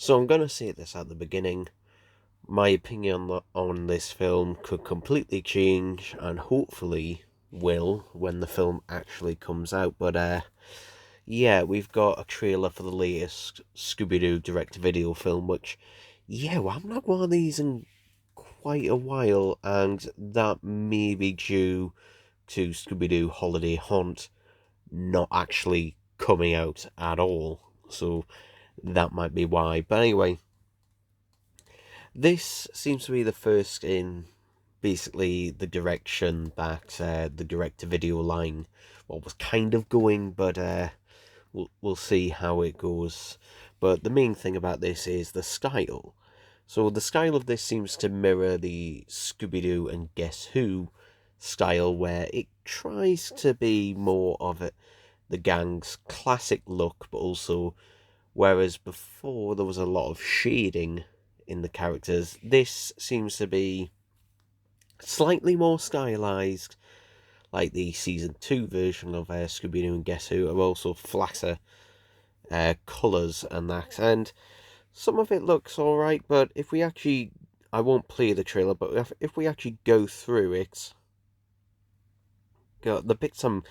So I'm going to say this at the beginning. My opinion on this film could completely change and hopefully will when the film actually comes out. But yeah, we've got a trailer for the latest Scooby-Doo direct-to-video film, which, yeah, well, I'm not one of these in quite a while, and that may be due to Scooby-Doo Holiday Haunt not actually coming out at all. So that might be why. But anyway, this seems to be the first in basically the direction that the direct-to-video line was kind of going, but we'll see how it goes. But the main thing about this is the style. So the style of this seems to mirror the Scooby-Doo and Guess Who style, where it tries to be more of the gang's classic look, but also, whereas before there was a lot of shading in the characters, this seems to be slightly more stylized, like the season 2 version of Scooby-Doo and Guess Who, are also flatter colours and that, and some of it looks alright, but if we actually, I won't play the trailer, but if we actually go through it, the bits I'm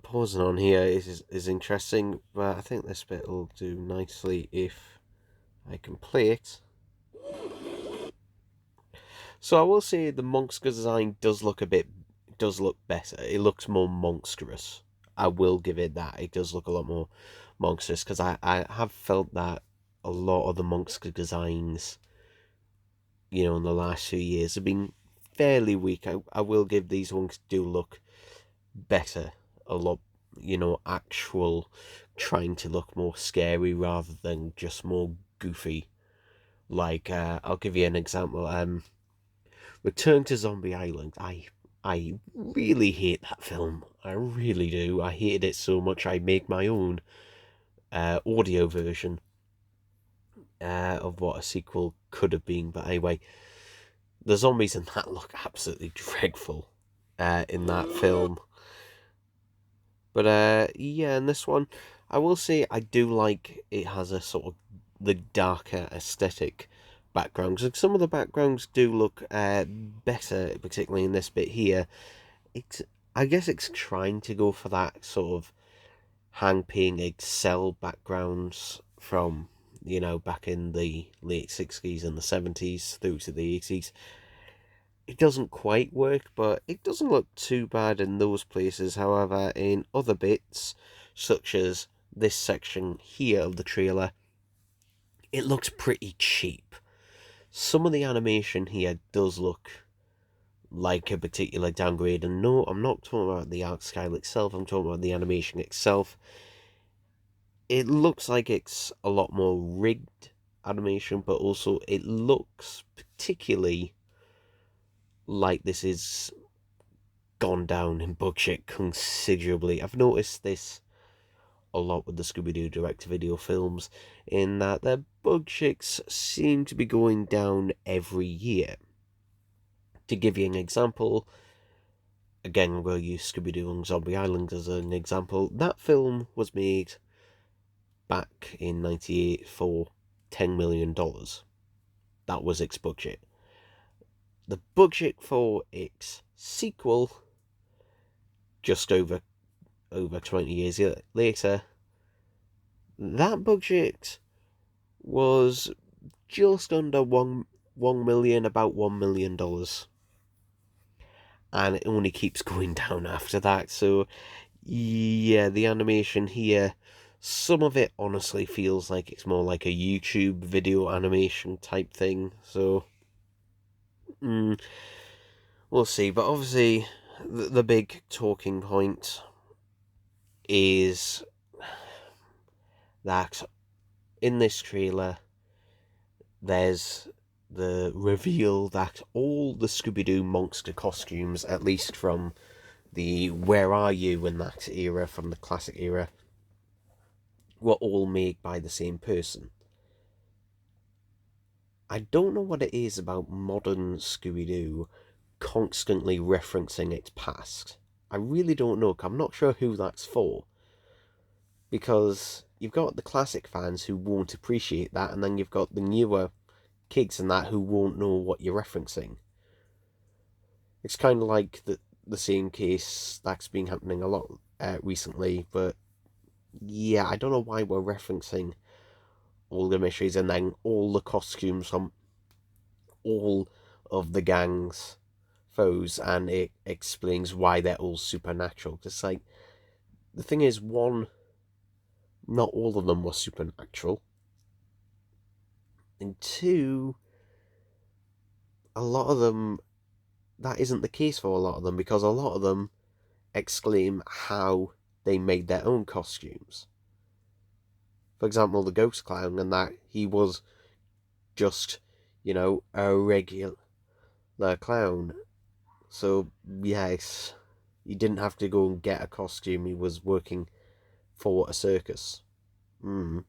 pausing on here is interesting, but I think this bit will do nicely if I can play it. So I will say the monster design does look better. It looks more monstrous. I will give it that. It does look a lot more monstrous, because I have felt that a lot of the monster designs, in the last few years have been fairly weak. I will give these ones do look better. A lot, actual trying to look more scary rather than just more goofy. Like, I'll give you an example. Return to Zombie Island. I really hate that film. I really do. I hated it so much I made my own audio version of what a sequel could have been. But anyway, the zombies in that look absolutely dreadful in that film. But yeah, in this one, I will say I do like it has a sort of the darker aesthetic backgrounds. And some of the backgrounds do look better, particularly in this bit here. I guess it's trying to go for that sort of hang paying Excel backgrounds from, back in the late 60s and the 70s through to the 80s. It doesn't quite work, but it doesn't look too bad in those places. However, in other bits, such as this section here of the trailer, it looks pretty cheap. Some of the animation here does look like a particular downgrade, and no, I'm not talking about the art style itself, I'm talking about the animation itself. It looks like it's a lot more rigged animation, but also it looks particularly like this is gone down in budget considerably. I've noticed this a lot with the Scooby-Doo direct-to-video films, in that their budgets seem to be going down every year. To give you an example, again, we'll use Scooby-Doo and Zombie Island as an example. That film was made back in '98 for $10 million. That was its budget. The budget for its sequel, just over 20 years later, that budget was just under 1 million, about $1 million. And it only keeps going down after that. So, yeah, the animation here, some of it honestly feels like it's more like a YouTube video animation type thing. So, we'll see. But obviously, the big talking point is that in this trailer, there's the reveal that all the Scooby-Doo monster costumes, at least from the Where Are You in that era, from the classic era, were all made by the same person. I don't know what it is about modern Scooby-Doo constantly referencing its past. I really don't know, 'cause I'm not sure who that's for. Because, you've got the classic fans who won't appreciate that, and then you've got the newer kids and that who won't know what you're referencing. It's kind of like the same case that's been happening a lot recently, but yeah, I don't know why we're referencing all the mysteries and then all the costumes from all of the gang's foes, and it explains why they're all supernatural. Just like, the thing is, one, not all of them were supernatural, and two, a lot of them, that isn't the case for a lot of them, because a lot of them exclaim how they made their own costumes. For example, the ghost clown, and that he was just, a regular clown. So, yes, he didn't have to go and get a costume, he was working for a circus. Mm.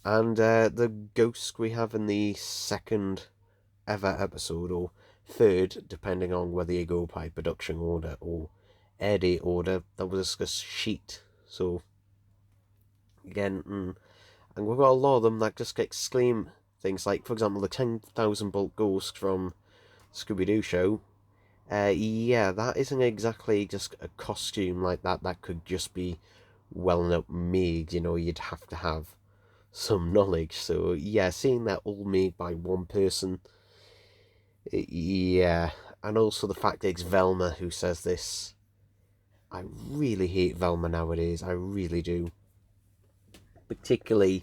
And the ghost we have in the second ever episode, or third, depending on whether you go by production order or air date order, that was a sheet. So, again, and we've got a lot of them that just exclaim things like, for example, the 10,000 volt ghost from Scooby-Doo show. Yeah, that isn't exactly just a costume like that. That could just be well made. You'd have to have some knowledge. So yeah, seeing that all made by one person. Yeah, and also the fact that it's Velma who says this. I really hate Velma nowadays. I really do. Particularly,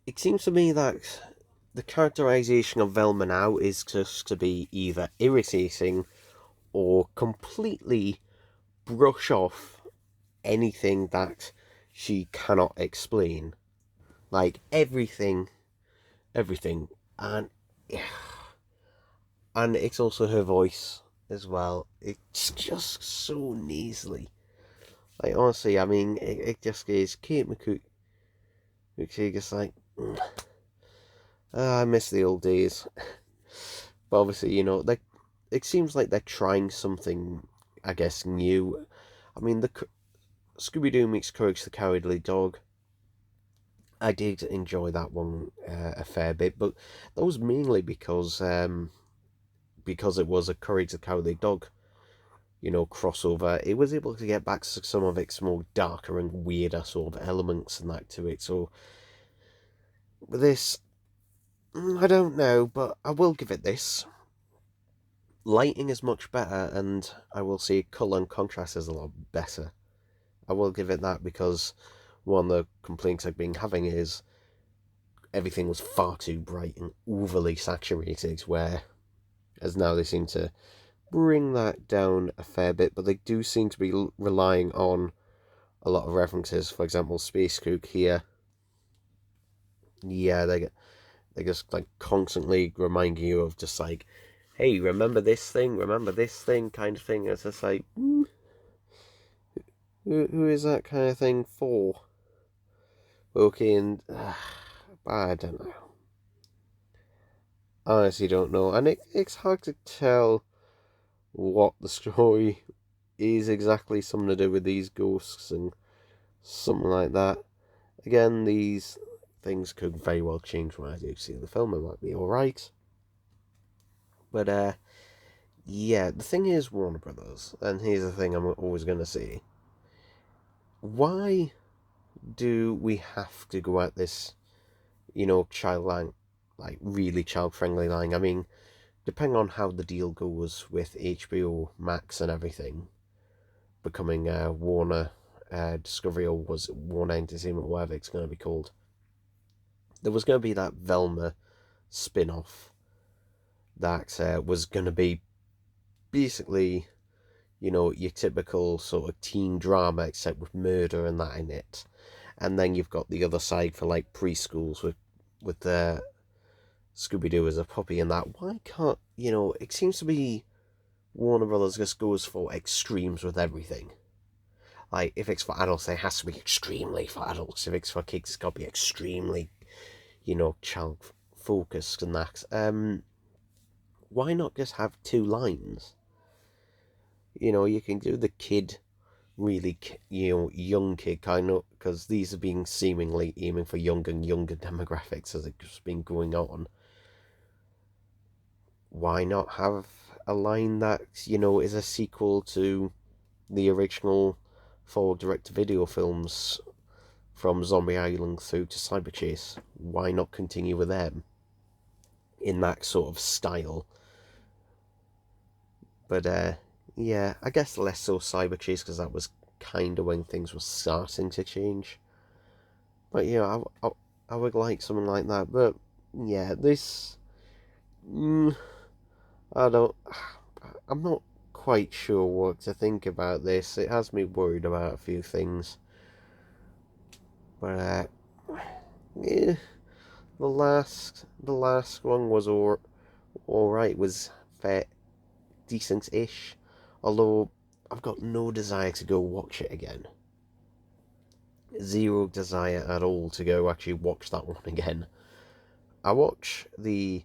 it seems to me that the characterization of Velma now is just to be either irritating or completely brush off anything that she cannot explain. Like, everything. And and it's also her voice as well. It's just so nasally. Like, honestly, I mean, it just is Kate McCook. Just like, I miss the old days. But obviously, it seems like they're trying something, I guess, new. I mean, the Scooby-Doo meets Courage the Cowardly Dog. I did enjoy that one a fair bit, but that was mainly because it was a Courage the Cowardly Dog, crossover. It was able to get back to some of its more darker and weirder sort of elements and that to it. So with this, I don't know, but I will give it this. Lighting is much better, and I will say colour and contrast is a lot better. I will give it that, because one of the complaints I've been having is everything was far too bright and overly saturated, where as now they seem to bring that down a fair bit, but they do seem to be relying on a lot of references. For example, Space Cook here. Yeah, they just like constantly reminding you of just like, hey, remember this thing, kind of thing. It's just like, who is that kind of thing for? Okay, and I don't know. I honestly don't know, and it's hard to tell what the story is exactly. Something to do with these ghosts and something like that. Again, these things could very well change when I do see the film. It might be alright. But, yeah, the thing is, Warner Brothers, and here's the thing I'm always going to say. Why do we have to go at this, child line, like really child-friendly line? I mean, depending on how the deal goes with HBO Max and everything, becoming Warner Discovery, or was it Warner Entertainment, whatever it's going to be called, there was going to be that Velma spin-off that was going to be basically, your typical sort of teen drama, except with murder and that in it. And then you've got the other side for like preschools with the Scooby-Doo as a puppy and that. Why can't, it seems to be Warner Brothers just goes for extremes with everything. Like, if it's for adults, it has to be extremely for adults. If it's for kids, it's got to be extremely, child focused and that. Why not just have two lines? You can do the kid really, young kid kind of, because these have been seemingly aiming for younger and younger demographics as it's been going on. Why not have a line that, is a sequel to the original 4 direct-to-video films from Zombie Island through to Cyber Chase? Why not continue with them in that sort of style? But yeah, I guess less so Cyber Chase because that was kind of when things were starting to change. But I would like something like that. But yeah, this, mm, I don't, I'm not quite sure what to think about this. It has me worried about a few things. But yeah, the last one was all right. Was fair, decent-ish. Although I've got no desire to go watch it again. Zero desire at all to go actually watch that one again. I watch the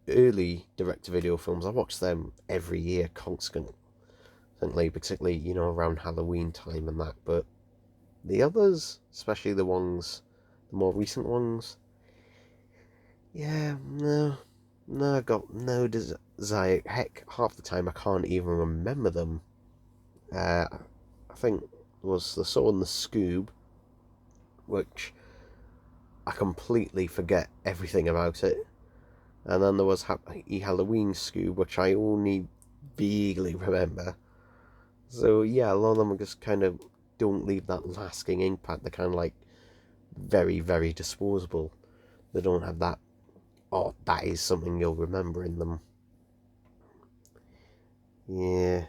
early direct-to-video films. I watch them every year constantly, particularly around Halloween time and that. But the others, especially the more recent ones, yeah, no, no, I got no desire. Heck, half the time I can't even remember them. I think was the Saw and the Scoob, which I completely forget everything about it. And then there was Halloween Scoob, which I only vaguely remember. So yeah, a lot of them just kind of don't leave that lasting impact. They're kind of like very, very disposable. They don't have that, oh, that is something you'll remember in them. Yeah.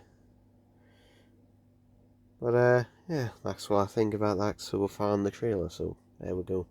But yeah, that's what I think about that so far in the trailer, so there we go.